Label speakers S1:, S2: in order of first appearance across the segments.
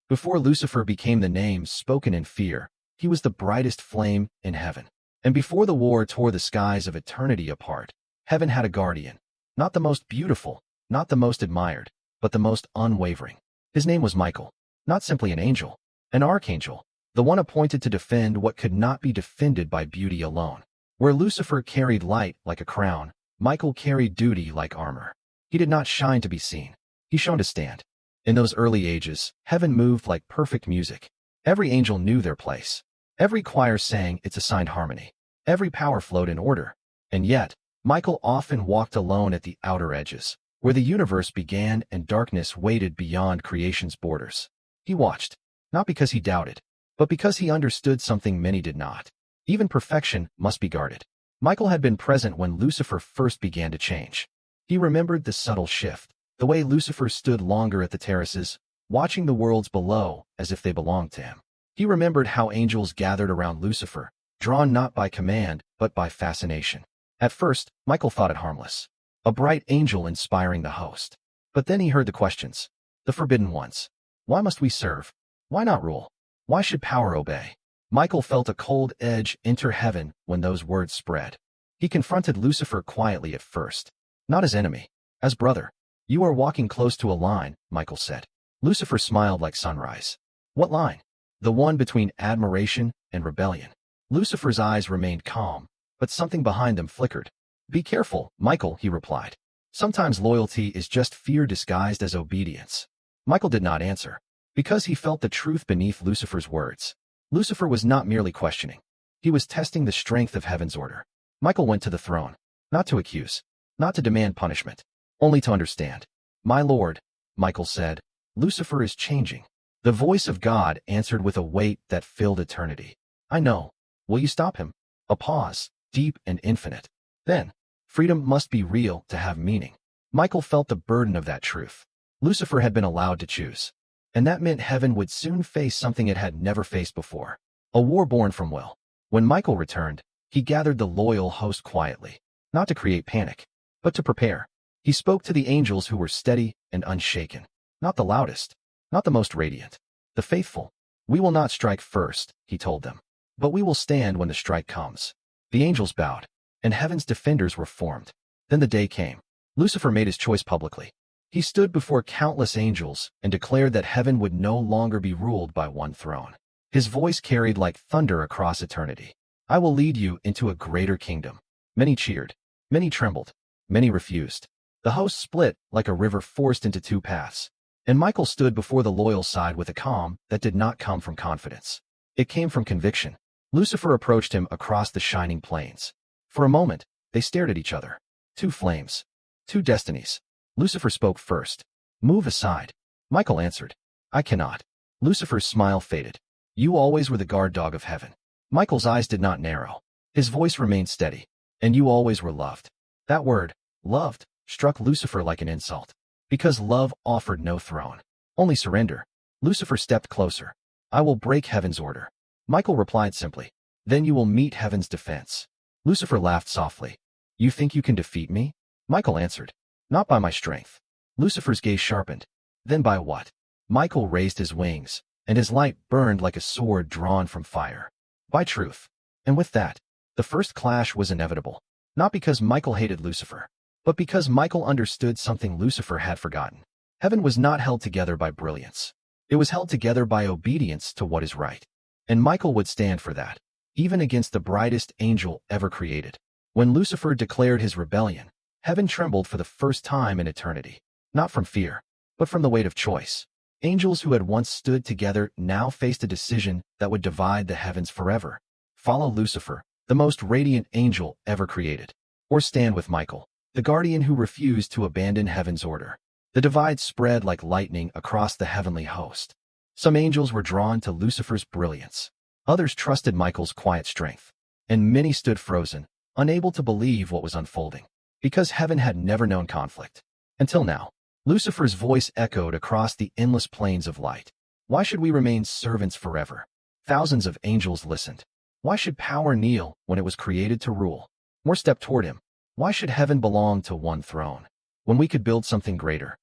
S1: Before Lucifer became the name spoken in fear, he was the brightest flame in heaven. And before the war tore the skies of eternity apart, heaven had a guardian. Not the most beautiful, not the most admired, but the most unwavering. His name was Michael. Not simply an archangel, the one appointed to defend what could not be defended by beauty alone. Where Lucifer carried light like a crown, Michael carried duty like armor. He did not shine to be seen. He shone to stand. In those early ages, heaven moved like perfect music. Every angel knew their place. Every choir sang its assigned harmony. Every power flowed in order. And yet, Michael often walked alone at the outer edges, where the universe began and darkness waited beyond creation's borders. He watched, not because he doubted, but because he understood something many did not. Even perfection must be guarded. Michael had been present when Lucifer first began to change. He remembered the subtle shift, the way Lucifer stood longer at the terraces, watching the worlds below as if they belonged to him. He remembered how angels gathered around Lucifer, drawn not by command, but by fascination. At first, Michael thought it harmless. A bright angel inspiring the host. But then he heard the questions. The forbidden ones. Why must we serve? Why not rule? Why should power obey? Michael felt a cold edge enter heaven when those words spread. He confronted Lucifer quietly at first. Not as enemy, as brother. You are walking close to a line, Michael said. Lucifer smiled like sunrise. What line? The one between admiration and rebellion. Lucifer's eyes remained calm, but something behind them flickered. Be careful, Michael, he replied. Sometimes loyalty is just fear disguised as obedience. Michael did not answer, because he felt the truth beneath Lucifer's words. Lucifer was not merely questioning. He was testing the strength of heaven's order. Michael went to the throne, not to accuse, not to demand punishment, only to understand. My lord, Michael said, Lucifer is changing. The voice of God answered with a weight that filled eternity. I know. Will you stop him? A pause, deep and infinite. Then, freedom must be real to have meaning. Michael felt the burden of that truth. Lucifer had been allowed to choose. And that meant heaven would soon face something it had never faced before. A war born from will. When Michael returned, he gathered the loyal host quietly, not to create panic, but to prepare. He spoke to the angels who were steady and unshaken. Not the loudest, not the most radiant. The faithful. We will not strike first, he told them. But we will stand when the strike comes. The angels bowed, and heaven's defenders were formed. Then the day came. Lucifer made his choice publicly. He stood before countless angels and declared that heaven would no longer be ruled by one throne. His voice carried like thunder across eternity. I will lead you into a greater kingdom. Many cheered. Many trembled. Many refused. The host split like a river forced into two paths. And Michael stood before the loyal side with a calm that did not come from confidence. It came from conviction. Lucifer approached him across the shining plains. For a moment, they stared at each other. Two flames. Two destinies. Lucifer spoke first. Move aside. Michael answered. I cannot. Lucifer's smile faded. You always were the guard dog of heaven. Michael's eyes did not narrow. His voice remained steady. And you always were loved. That word, loved, struck Lucifer like an insult. Because love offered no throne. Only surrender. Lucifer stepped closer. I will break heaven's order. Michael replied simply. Then you will meet heaven's defense. Lucifer laughed softly. You think you can defeat me? Michael answered. Not by my strength. Lucifer's gaze sharpened. Then by what? Michael raised his wings, and his light burned like a sword drawn from fire. By truth. And with that, the first clash was inevitable. Not because Michael hated Lucifer, but because Michael understood something Lucifer had forgotten. Heaven was not held together by brilliance. It was held together by obedience to what is right. And Michael would stand for that, even against the brightest angel ever created. When Lucifer declared his rebellion, heaven trembled for the first time in eternity. Not from fear, but from the weight of choice. Angels who had once stood together now faced a decision that would divide the heavens forever. Follow Lucifer, the most radiant angel ever created. Or stand with Michael, the guardian who refused to abandon heaven's order. The divide spread like lightning across the heavenly host. Some angels were drawn to Lucifer's brilliance. Others trusted Michael's quiet strength. And many stood frozen, unable to believe what was unfolding. Because heaven had never known conflict. Until now, Lucifer's voice echoed across the endless plains of light. Why should we remain servants forever? Thousands of angels listened. Why should power kneel when it was created to rule? More stepped toward him. Why should heaven belong to one throne, when we could build something greater?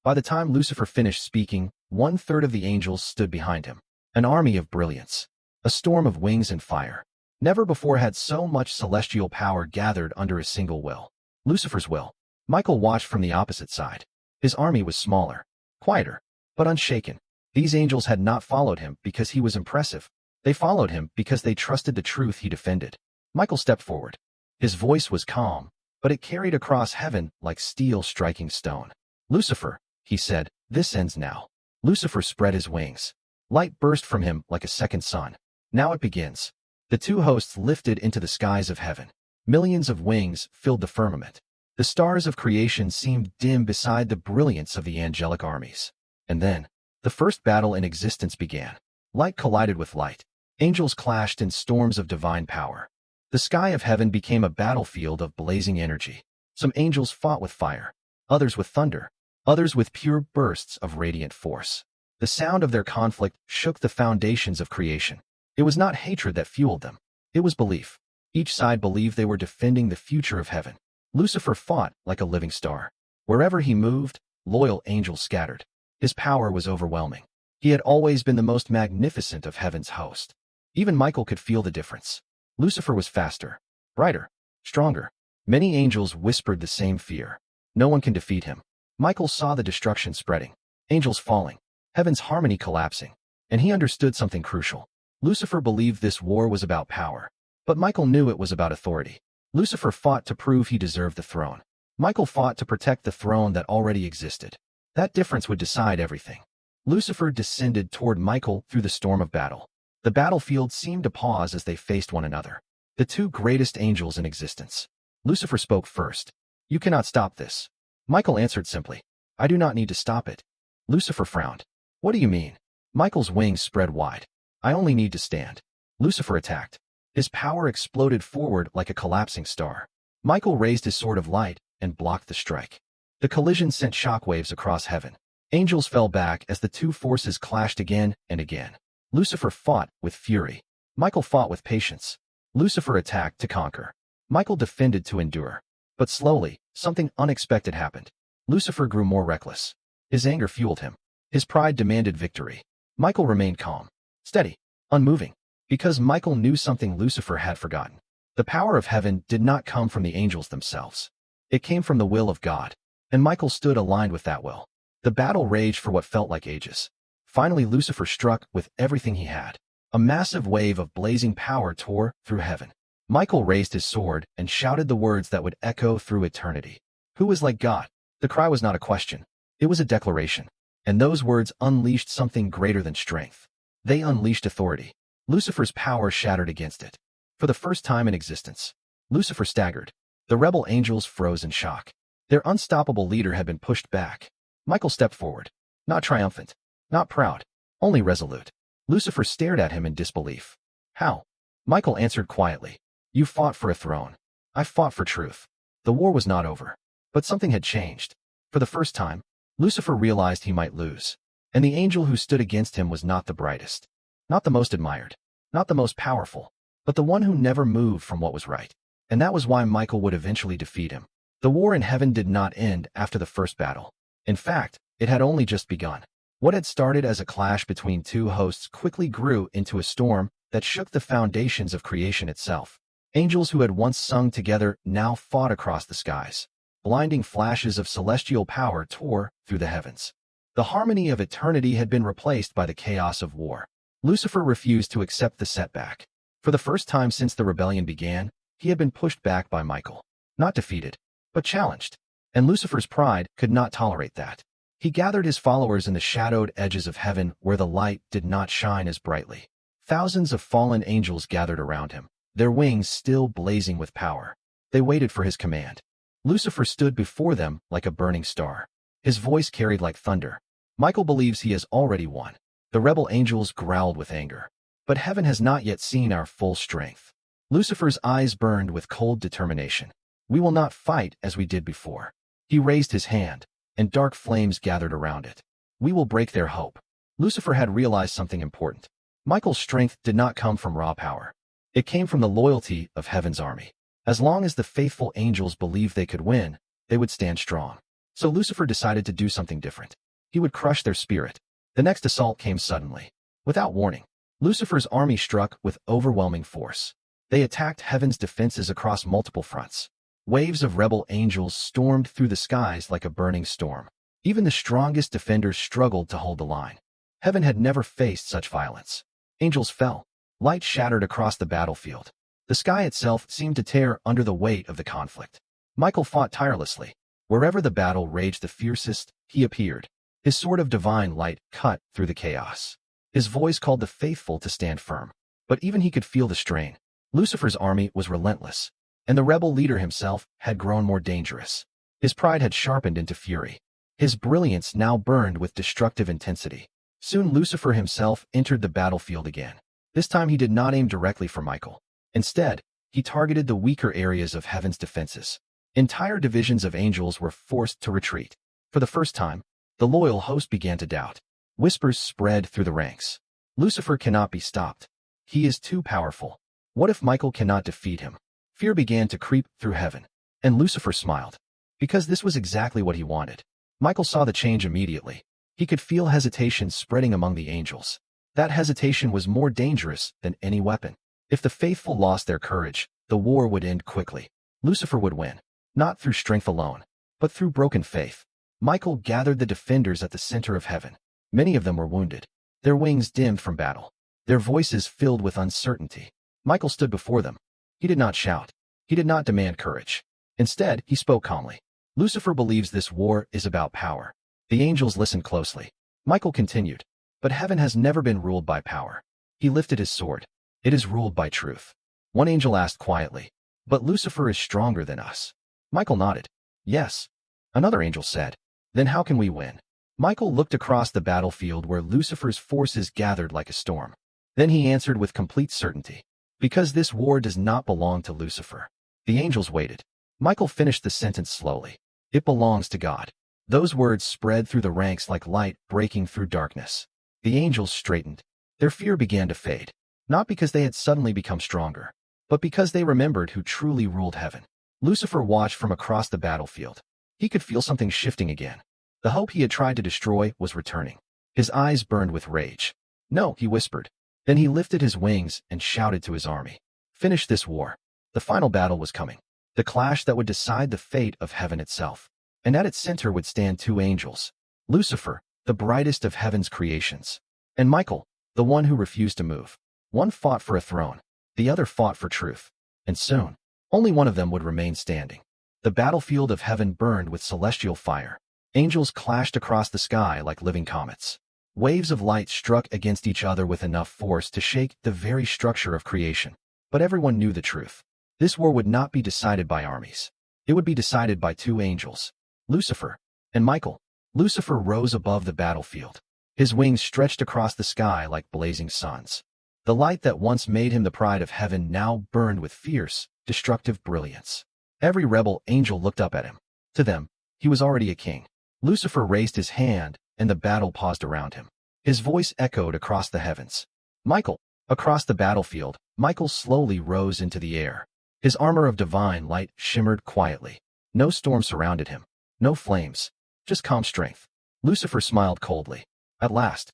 S1: By the time Lucifer finished speaking, 1/3 of the angels stood behind him. An army of brilliance. A storm of wings and fire. Never before had so much celestial power gathered under a single will. Lucifer's will. Michael watched from the opposite side. His army was smaller, quieter, but unshaken. These angels had not followed him because he was impressive. They followed him because they trusted the truth he defended. Michael stepped forward. His voice was calm, but it carried across heaven like steel striking stone. "Lucifer," he said, "this ends now." Lucifer spread his wings. Light burst from him like a second sun. "Now it begins." The two hosts lifted into the skies of heaven. Millions of wings filled the firmament. The stars of creation seemed dim beside the brilliance of the angelic armies. And then, the first battle in existence began. Light collided with light. Angels clashed in storms of divine power. The sky of heaven became a battlefield of blazing energy. Some angels fought with fire, others with thunder, others with pure bursts of radiant force. The sound of their conflict shook the foundations of creation. It was not hatred that fueled them. It was belief. Each side believed they were defending the future of heaven. Lucifer fought like a living star. Wherever he moved, loyal angels scattered. His power was overwhelming. He had always been the most magnificent of heaven's host. Even Michael could feel the difference. Lucifer was faster, brighter, stronger. Many angels whispered the same fear. No one can defeat him. Michael saw the destruction spreading, angels falling, heaven's harmony collapsing, and he understood something crucial. Lucifer believed this war was about power, but Michael knew it was about authority. Lucifer fought to prove he deserved the throne. Michael fought to protect the throne that already existed. That difference would decide everything. Lucifer descended toward Michael through the storm of battle. The battlefield seemed to pause as they faced one another. The two greatest angels in existence. Lucifer spoke first. "You cannot stop this." Michael answered simply, "I do not need to stop it." Lucifer frowned. "What do you mean?" Michael's wings spread wide. "I only need to stand." Lucifer attacked. His power exploded forward like a collapsing star. Michael raised his sword of light and blocked the strike. The collision sent shockwaves across heaven. Angels fell back as the two forces clashed again and again. Lucifer fought with fury. Michael fought with patience. Lucifer attacked to conquer. Michael defended to endure. But slowly, something unexpected happened. Lucifer grew more reckless. His anger fueled him. His pride demanded victory. Michael remained calm, steady, unmoving, because Michael knew something Lucifer had forgotten. The power of heaven did not come from the angels themselves. It came from the will of God, and Michael stood aligned with that will. The battle raged for what felt like ages. Finally, Lucifer struck with everything he had. A massive wave of blazing power tore through heaven. Michael raised his sword and shouted the words that would echo through eternity. "Who is like God?" The cry was not a question. It was a declaration. And those words unleashed something greater than strength. They unleashed authority. Lucifer's power shattered against it. For the first time in existence, Lucifer staggered. The rebel angels froze in shock. Their unstoppable leader had been pushed back. Michael stepped forward. Not triumphant, not proud, only resolute. Lucifer stared at him in disbelief. "How?" Michael answered quietly. "You fought for a throne. I fought for truth." The war was not over. But something had changed. For the first time, Lucifer realized he might lose. And the angel who stood against him was not the brightest. Not the most admired. Not the most powerful. But the one who never moved from what was right. And that was why Michael would eventually defeat him. The war in heaven did not end after the first battle. In fact, it had only just begun. What had started as a clash between two hosts quickly grew into a storm that shook the foundations of creation itself. Angels who had once sung together now fought across the skies. Blinding flashes of celestial power tore through the heavens. The harmony of eternity had been replaced by the chaos of war. Lucifer refused to accept the setback. For the first time since the rebellion began, he had been pushed back by Michael. Not defeated, but challenged. And Lucifer's pride could not tolerate that. He gathered his followers in the shadowed edges of heaven where the light did not shine as brightly. Thousands of fallen angels gathered around him, their wings still blazing with power. They waited for his command. Lucifer stood before them like a burning star. His voice carried like thunder. "Michael believes he has already won." The rebel angels growled with anger. "But heaven has not yet seen our full strength." Lucifer's eyes burned with cold determination. "We will not fight as we did before." He raised his hand, and dark flames gathered around it. "We will break their hope." Lucifer had realized something important. Michael's strength did not come from raw power. It came from the loyalty of heaven's army. As long as the faithful angels believed they could win, they would stand strong. So Lucifer decided to do something different. He would crush their spirit. The next assault came suddenly. Without warning, Lucifer's army struck with overwhelming force. They attacked heaven's defenses across multiple fronts. Waves of rebel angels stormed through the skies like a burning storm. Even the strongest defenders struggled to hold the line. Heaven had never faced such violence. Angels fell. Light shattered across the battlefield. The sky itself seemed to tear under the weight of the conflict. Michael fought tirelessly. Wherever the battle raged the fiercest, he appeared. His sword of divine light cut through the chaos. His voice called the faithful to stand firm. But even he could feel the strain. Lucifer's army was relentless, and the rebel leader himself had grown more dangerous. His pride had sharpened into fury. His brilliance now burned with destructive intensity. Soon Lucifer himself entered the battlefield again. This time he did not aim directly for Michael. Instead, he targeted the weaker areas of heaven's defenses. Entire divisions of angels were forced to retreat. For the first time, the loyal host began to doubt. Whispers spread through the ranks. Lucifer cannot be stopped. He is too powerful. What if Michael cannot defeat him? Fear began to creep through heaven, and Lucifer smiled. Because this was exactly what he wanted. Michael saw the change immediately. He could feel hesitation spreading among the angels. That hesitation was more dangerous than any weapon. If the faithful lost their courage, the war would end quickly. Lucifer would win, not through strength alone, but through broken faith. Michael gathered the defenders at the center of heaven. Many of them were wounded, their wings dimmed from battle, their voices filled with uncertainty. Michael stood before them. He did not shout. He did not demand courage. Instead, he spoke calmly. Lucifer believes this war is about power. The angels listened closely. Michael continued, but heaven has never been ruled by power. He lifted his sword. It is ruled by truth. One angel asked quietly, but Lucifer is stronger than us. Michael nodded. Yes. Another angel said, then how can we win? Michael looked across the battlefield where Lucifer's forces gathered like a storm. Then he answered with complete certainty, because this war does not belong to Lucifer. The angels waited. Michael finished the sentence slowly. It belongs to God. Those words spread through the ranks like light breaking through darkness. The angels straightened. Their fear began to fade, not because they had suddenly become stronger, but because they remembered who truly ruled heaven. Lucifer watched from across the battlefield. He could feel something shifting again. The hope he had tried to destroy was returning. His eyes burned with rage. No, he whispered. Then he lifted his wings and shouted to his army. Finish this war. The final battle was coming. The clash that would decide the fate of heaven itself. And at its center would stand two angels. Lucifer, the brightest of heaven's creations. And Michael, the one who refused to move. One fought for a throne. The other fought for truth. And soon, only one of them would remain standing. The battlefield of heaven burned with celestial fire. Angels clashed across the sky like living comets. Waves of light struck against each other with enough force to shake the very structure of creation. But everyone knew the truth. This war would not be decided by armies. It would be decided by two angels, Lucifer and Michael. Lucifer rose above the battlefield. His wings stretched across the sky like blazing suns. The light that once made him the pride of heaven now burned with fierce, destructive brilliance. Every rebel angel looked up at him. To them, he was already a king. Lucifer raised his hand, and the battle paused around him. His voice echoed across the heavens. Michael. Across the battlefield, Michael slowly rose into the air. His armor of divine light shimmered quietly. No storm surrounded him. No flames. Just calm strength. Lucifer smiled coldly. At last.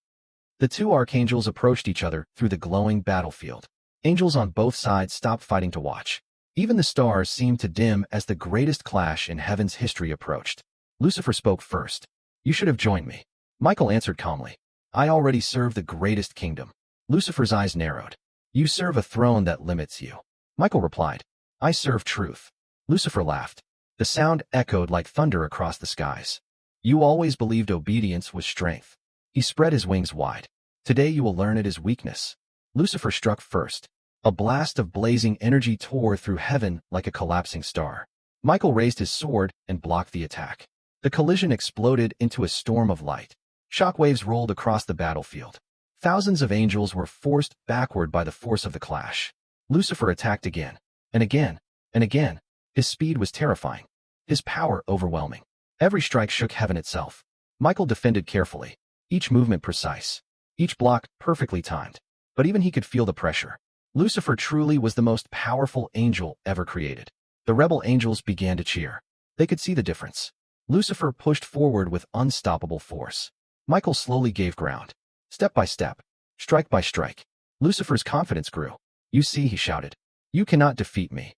S1: The two archangels approached each other through the glowing battlefield. Angels on both sides stopped fighting to watch. Even the stars seemed to dim as the greatest clash in heaven's history approached. Lucifer spoke first. You should have joined me. Michael answered calmly. I already serve the greatest kingdom. Lucifer's eyes narrowed. You serve a throne that limits you. Michael replied. I serve truth. Lucifer laughed. The sound echoed like thunder across the skies. You always believed obedience was strength. He spread his wings wide. Today you will learn it is weakness. Lucifer struck first. A blast of blazing energy tore through heaven like a collapsing star. Michael raised his sword and blocked the attack. The collision exploded into a storm of light. Shockwaves rolled across the battlefield. Thousands of angels were forced backward by the force of the clash. Lucifer attacked again, and again, and again. His speed was terrifying. His power overwhelming. Every strike shook heaven itself. Michael defended carefully. Each movement precise. Each block perfectly timed. But even he could feel the pressure. Lucifer truly was the most powerful angel ever created. The rebel angels began to cheer. They could see the difference. Lucifer pushed forward with unstoppable force. Michael slowly gave ground. Step by step, strike by strike. Lucifer's confidence grew. You see, he shouted. You cannot defeat me.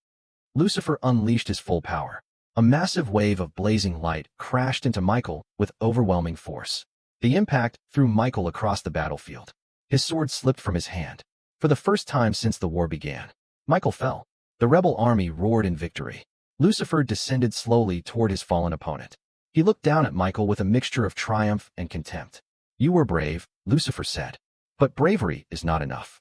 S1: Lucifer unleashed his full power. A massive wave of blazing light crashed into Michael with overwhelming force. The impact threw Michael across the battlefield. His sword slipped from his hand. For the first time since the war began, Michael fell. The rebel army roared in victory. Lucifer descended slowly toward his fallen opponent. He looked down at Michael with a mixture of triumph and contempt. You were brave, Lucifer said. But bravery is not enough.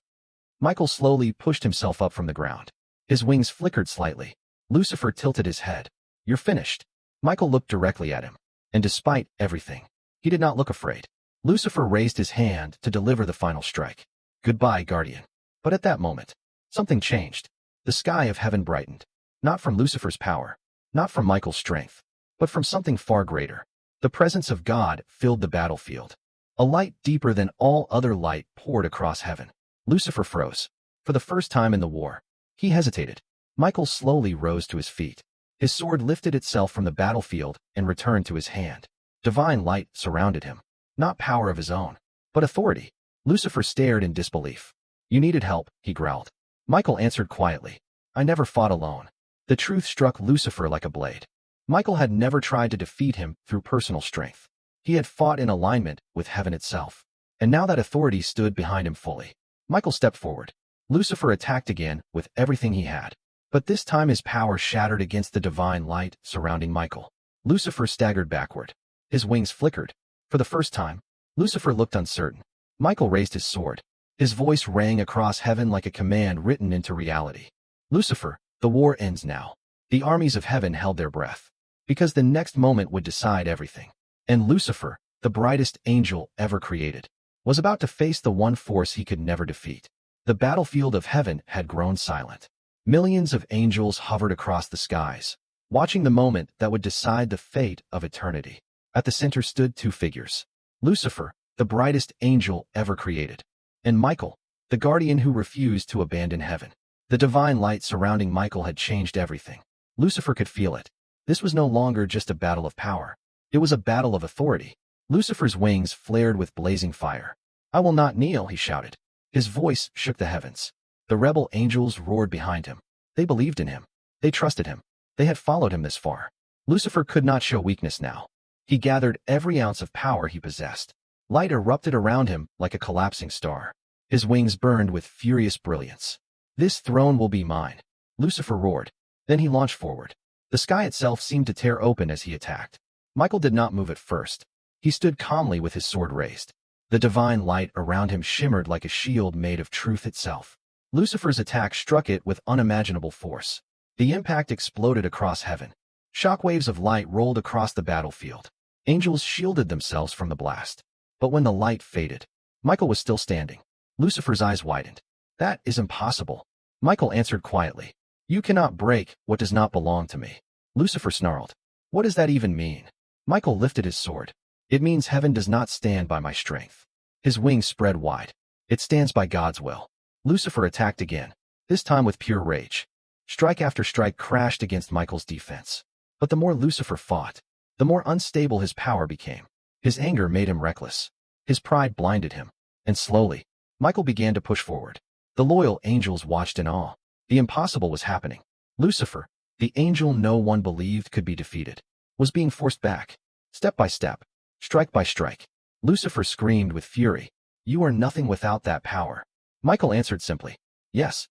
S1: Michael slowly pushed himself up from the ground. His wings flickered slightly. Lucifer tilted his head. You're finished. Michael looked directly at him. And despite everything, he did not look afraid. Lucifer raised his hand to deliver the final strike. Goodbye, Guardian. But at that moment, something changed. The sky of heaven brightened. Not from Lucifer's power, not from Michael's strength, but from something far greater. The presence of God filled the battlefield. A light deeper than all other light poured across heaven. Lucifer froze. For the first time in the war, he hesitated. Michael slowly rose to his feet. His sword lifted itself from the battlefield and returned to his hand. Divine light surrounded him. Not power of his own, but authority. Lucifer stared in disbelief. You needed help, he growled. Michael answered quietly. I never fought alone. The truth struck Lucifer like a blade. Michael had never tried to defeat him through personal strength. He had fought in alignment with heaven itself. And now that authority stood behind him fully. Michael stepped forward. Lucifer attacked again with everything he had. But this time his power shattered against the divine light surrounding Michael. Lucifer staggered backward. His wings flickered. For the first time, Lucifer looked uncertain. Michael raised his sword. His voice rang across heaven like a command written into reality. Lucifer, the war ends now. The armies of heaven held their breath. Because the next moment would decide everything. And Lucifer, the brightest angel ever created, was about to face the one force he could never defeat. The battlefield of heaven had grown silent. Millions of angels hovered across the skies, watching the moment that would decide the fate of eternity. At the center stood two figures. Lucifer, the brightest angel ever created, and Michael, the guardian who refused to abandon heaven. The divine light surrounding Michael had changed everything. Lucifer could feel it. This was no longer just a battle of power. It was a battle of authority. Lucifer's wings flared with blazing fire. I will not kneel, he shouted. His voice shook the heavens. The rebel angels roared behind him. They believed in him. They trusted him. They had followed him this far. Lucifer could not show weakness now. He gathered every ounce of power he possessed. Light erupted around him like a collapsing star. His wings burned with furious brilliance. This throne will be mine, Lucifer roared. Then he launched forward. The sky itself seemed to tear open as he attacked. Michael did not move at first. He stood calmly with his sword raised. The divine light around him shimmered like a shield made of truth itself. Lucifer's attack struck it with unimaginable force. The impact exploded across heaven. Shockwaves of light rolled across the battlefield. Angels shielded themselves from the blast. But when the light faded, Michael was still standing. Lucifer's eyes widened. That is impossible. Michael answered quietly. You cannot break what does not belong to me. Lucifer snarled. What does that even mean? Michael lifted his sword. It means heaven does not stand by my strength. His wings spread wide. It stands by God's will. Lucifer attacked again, this time with pure rage. Strike after strike crashed against Michael's defense. But the more Lucifer fought, the more unstable his power became. His anger made him reckless. His pride blinded him. And slowly, Michael began to push forward. The loyal angels watched in awe. The impossible was happening. Lucifer, the angel no one believed could be defeated, was being forced back. Step by step, strike by strike. Lucifer screamed with fury. You are nothing without that power. Michael answered simply, yes.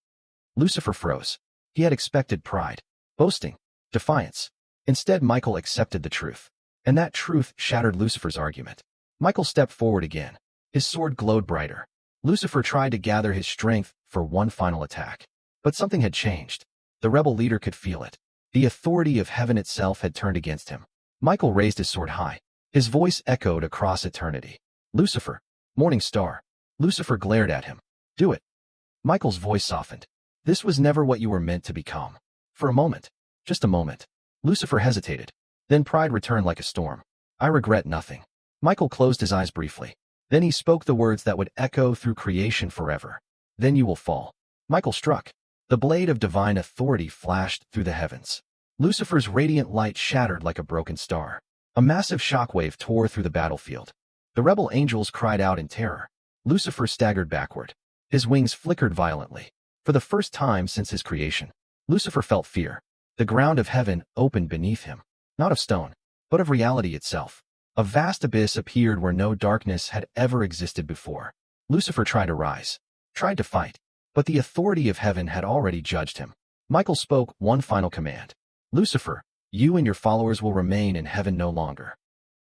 S1: Lucifer froze. He had expected pride, boasting, defiance. Instead, Michael accepted the truth. And that truth shattered Lucifer's argument. Michael stepped forward again. His sword glowed brighter. Lucifer tried to gather his strength for one final attack. But something had changed. The rebel leader could feel it. The authority of heaven itself had turned against him. Michael raised his sword high. His voice echoed across eternity. Lucifer, morning star. Lucifer glared at him. Do it. Michael's voice softened. This was never what you were meant to become. For a moment, just a moment, Lucifer hesitated. Then pride returned like a storm. I regret nothing. Michael closed his eyes briefly. Then he spoke the words that would echo through creation forever. Then you will fall. Michael struck. The blade of divine authority flashed through the heavens. Lucifer's radiant light shattered like a broken star. A massive shockwave tore through the battlefield. The rebel angels cried out in terror. Lucifer staggered backward. His wings flickered violently. For the first time since his creation, Lucifer felt fear. The ground of heaven opened beneath him, not of stone, but of reality itself. A vast abyss appeared where no darkness had ever existed before. Lucifer tried to rise, tried to fight, but the authority of heaven had already judged him. Michael spoke one final command. Lucifer, you and your followers will remain in heaven no longer.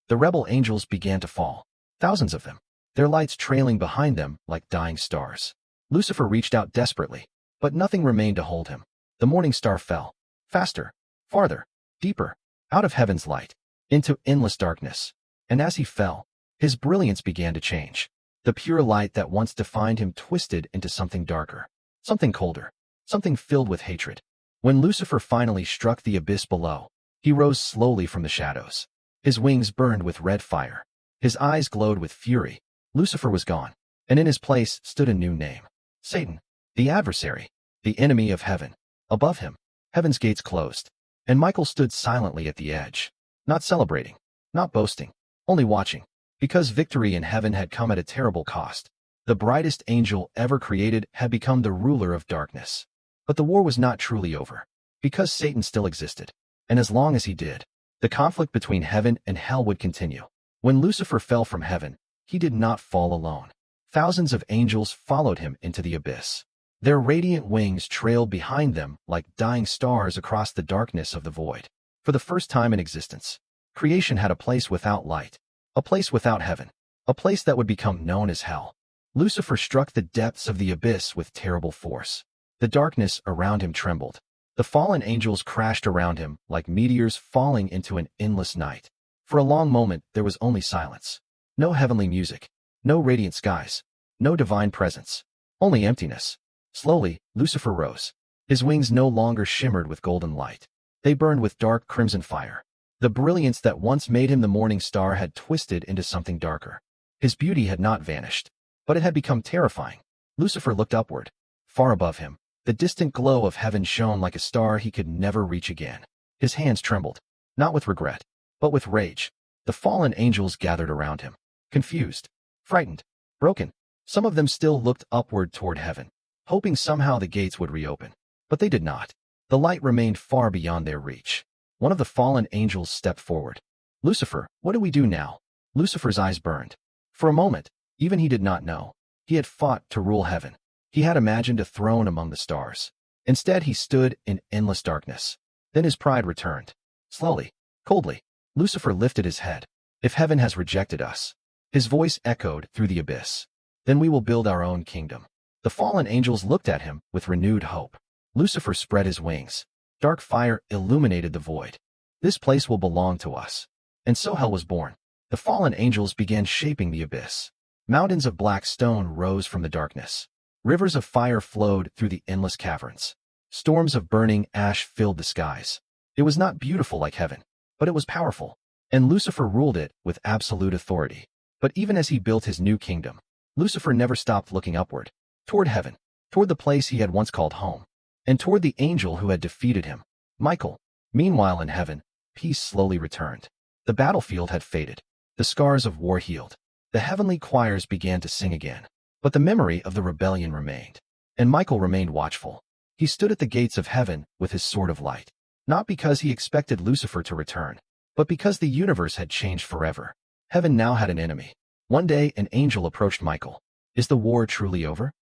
S1: The rebel angels began to fall, thousands of them, their lights trailing behind them like dying stars. Lucifer reached out desperately, but nothing remained to hold him. The morning star fell, faster, farther, deeper, out of heaven's light, into endless darkness. And as he fell, his brilliance began to change. The pure light that once defined him twisted into something darker, something colder, something filled with hatred. When Lucifer finally struck the abyss below, he rose slowly from the shadows. His wings burned with red fire. His eyes glowed with fury. Lucifer was gone, and in his place stood a new name. Satan, the adversary, the enemy of heaven. Above him, heaven's gates closed, and Michael stood silently at the edge, not celebrating, not boasting, only watching, because victory in heaven had come at a terrible cost. The brightest angel ever created had become the ruler of darkness. But the war was not truly over, because Satan still existed, and as long as he did, the conflict between heaven and hell would continue. When Lucifer fell from heaven, he did not fall alone. Thousands of angels followed him into the abyss. Their radiant wings trailed behind them like dying stars across the darkness of the void. For the first time in existence, creation had a place without light, a place without heaven, a place that would become known as hell. Lucifer struck the depths of the abyss with terrible force. The darkness around him trembled. The fallen angels crashed around him like meteors falling into an endless night. For a long moment, there was only silence. No heavenly music, no radiant skies, no divine presence, only emptiness. Slowly, Lucifer rose. His wings no longer shimmered with golden light. They burned with dark crimson fire. The brilliance that once made him the morning star had twisted into something darker. His beauty had not vanished, but it had become terrifying. Lucifer looked upward. Far above him, the distant glow of heaven shone like a star he could never reach again. His hands trembled, not with regret, but with rage. The fallen angels gathered around him, confused, frightened, broken. Some of them still looked upward toward heaven, hoping somehow the gates would reopen. But they did not. The light remained far beyond their reach. One of the fallen angels stepped forward. Lucifer, what do we do now? Lucifer's eyes burned. For a moment, even he did not know. He had fought to rule heaven. He had imagined a throne among the stars. Instead, he stood in endless darkness. Then his pride returned. Slowly, coldly, Lucifer lifted his head. If heaven has rejected us, his voice echoed through the abyss, then we will build our own kingdom. The fallen angels looked at him with renewed hope. Lucifer spread his wings. Dark fire illuminated the void. This place will belong to us. And so hell was born. The fallen angels began shaping the abyss. Mountains of black stone rose from the darkness. Rivers of fire flowed through the endless caverns. Storms of burning ash filled the skies. It was not beautiful like heaven, but it was powerful, and Lucifer ruled it with absolute authority. But even as he built his new kingdom, Lucifer never stopped looking upward, toward heaven, toward the place he had once called home, and toward the angel who had defeated him, Michael. Meanwhile in heaven, peace slowly returned. The battlefield had faded. The scars of war healed. The heavenly choirs began to sing again. But the memory of the rebellion remained. And Michael remained watchful. He stood at the gates of heaven with his sword of light. Not because he expected Lucifer to return, but because the universe had changed forever. Heaven now had an enemy. One day an angel approached Michael. Is the war truly over?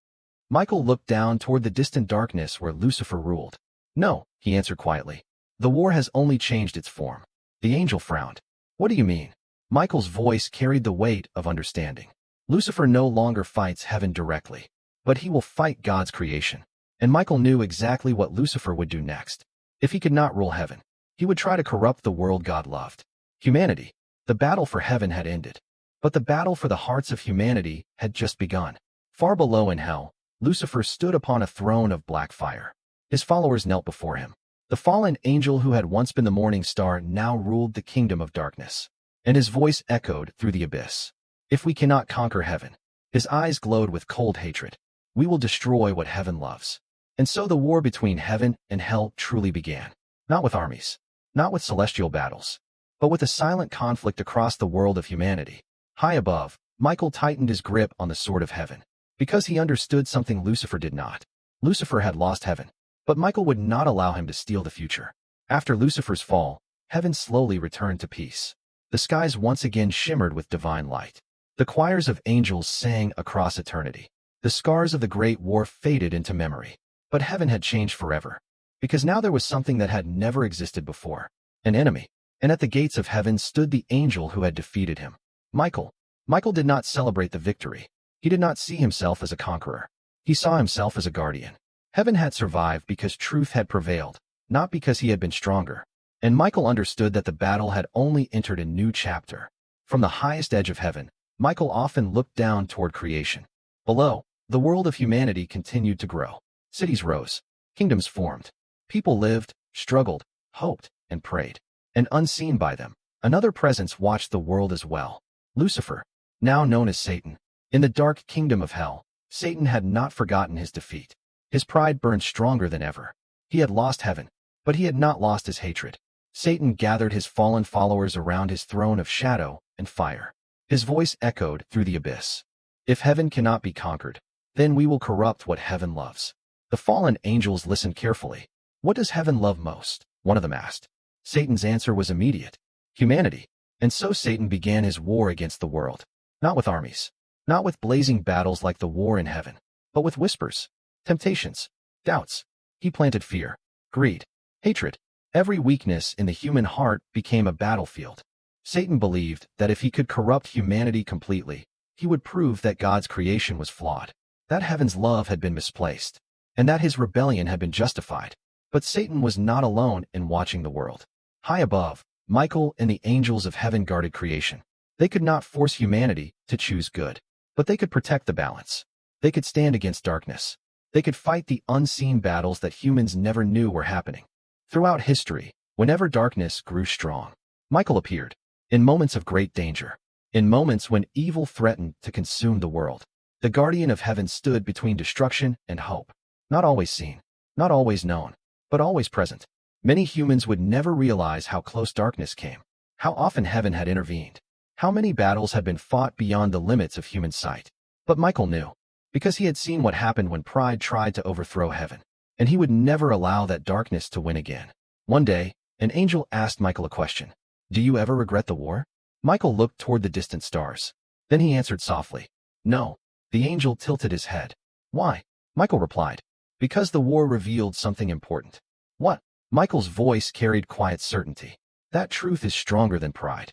S1: Michael looked down toward the distant darkness where Lucifer ruled. No, he answered quietly. The war has only changed its form. The angel frowned. What do you mean? Michael's voice carried the weight of understanding. Lucifer no longer fights heaven directly, but he will fight God's creation. And Michael knew exactly what Lucifer would do next. If he could not rule heaven, he would try to corrupt the world God loved. Humanity. The battle for heaven had ended. But the battle for the hearts of humanity had just begun. Far below in hell, Lucifer stood upon a throne of black fire. His followers knelt before him. The fallen angel who had once been the morning star now ruled the kingdom of darkness. And his voice echoed through the abyss. If we cannot conquer heaven, his eyes glowed with cold hatred, we will destroy what heaven loves. And so the war between heaven and hell truly began. Not with armies, not with celestial battles, but with a silent conflict across the world of humanity. High above, Michael tightened his grip on the sword of heaven, because he understood something Lucifer did not. Lucifer had lost heaven, but Michael would not allow him to steal the future. After Lucifer's fall, heaven slowly returned to peace. The skies once again shimmered with divine light. The choirs of angels sang across eternity. The scars of the Great War faded into memory. But heaven had changed forever, because now there was something that had never existed before, an enemy. And at the gates of heaven stood the angel who had defeated him. Michael. Michael did not celebrate the victory. He did not see himself as a conqueror. He saw himself as a guardian. Heaven had survived because truth had prevailed, not because he had been stronger. And Michael understood that the battle had only entered a new chapter. From the highest edge of heaven, Michael often looked down toward creation. Below, the world of humanity continued to grow. Cities rose. Kingdoms formed. People lived, struggled, hoped, and prayed. And unseen by them, another presence watched the world as well. Lucifer, now known as Satan. In the dark kingdom of hell, Satan had not forgotten his defeat. His pride burned stronger than ever. He had lost heaven, but he had not lost his hatred. Satan gathered his fallen followers around his throne of shadow and fire. His voice echoed through the abyss. If heaven cannot be conquered, then we will corrupt what heaven loves. The fallen angels listened carefully. What does heaven love most? One of them asked. Satan's answer was immediate. Humanity. And so Satan began his war against the world. Not with armies. Not with blazing battles like the war in heaven. But with whispers. Temptations. Doubts. He planted fear. Greed. Hatred. Every weakness in the human heart became a battlefield. Satan believed that if he could corrupt humanity completely, he would prove that God's creation was flawed. That heaven's love had been misplaced. And that his rebellion had been justified. But Satan was not alone in watching the world. High above, Michael and the angels of heaven guarded creation. They could not force humanity to choose good, but they could protect the balance. They could stand against darkness. They could fight the unseen battles that humans never knew were happening. Throughout history, whenever darkness grew strong, Michael appeared. In moments of great danger, in moments when evil threatened to consume the world, the guardian of heaven stood between destruction and hope. Not always seen, not always known, but always present. Many humans would never realize how close darkness came, how often heaven had intervened, how many battles had been fought beyond the limits of human sight. But Michael knew, because he had seen what happened when pride tried to overthrow heaven, and he would never allow that darkness to win again. One day, an angel asked Michael a question. Do you ever regret the war? Michael looked toward the distant stars. Then he answered softly. No. The angel tilted his head. Why? Michael replied. Because the war revealed something important. What? Michael's voice carried quiet certainty. That truth is stronger than pride.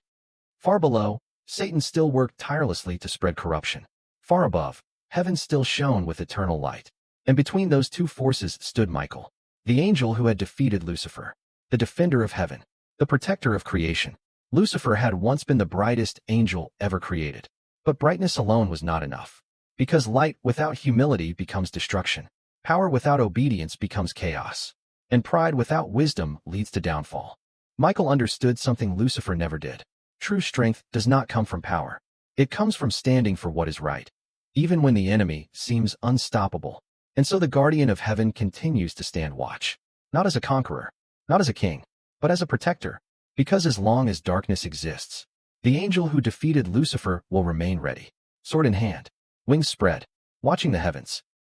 S1: Far below, Satan still worked tirelessly to spread corruption. Far above, heaven still shone with eternal light. And between those two forces stood Michael, the angel who had defeated Lucifer, the defender of heaven, the protector of creation. Lucifer had once been the brightest angel ever created. But brightness alone was not enough. Because light without humility becomes destruction. Power without obedience becomes chaos. And pride without wisdom leads to downfall. Michael understood something Lucifer never did. True strength does not come from power. It comes from standing for what is right, even when the enemy seems unstoppable. And so the guardian of heaven continues to stand watch. Not as a conqueror, not as a king, but as a protector. Because as long as darkness exists, the angel who defeated Lucifer will remain ready, sword in hand, wings spread, watching the heavens.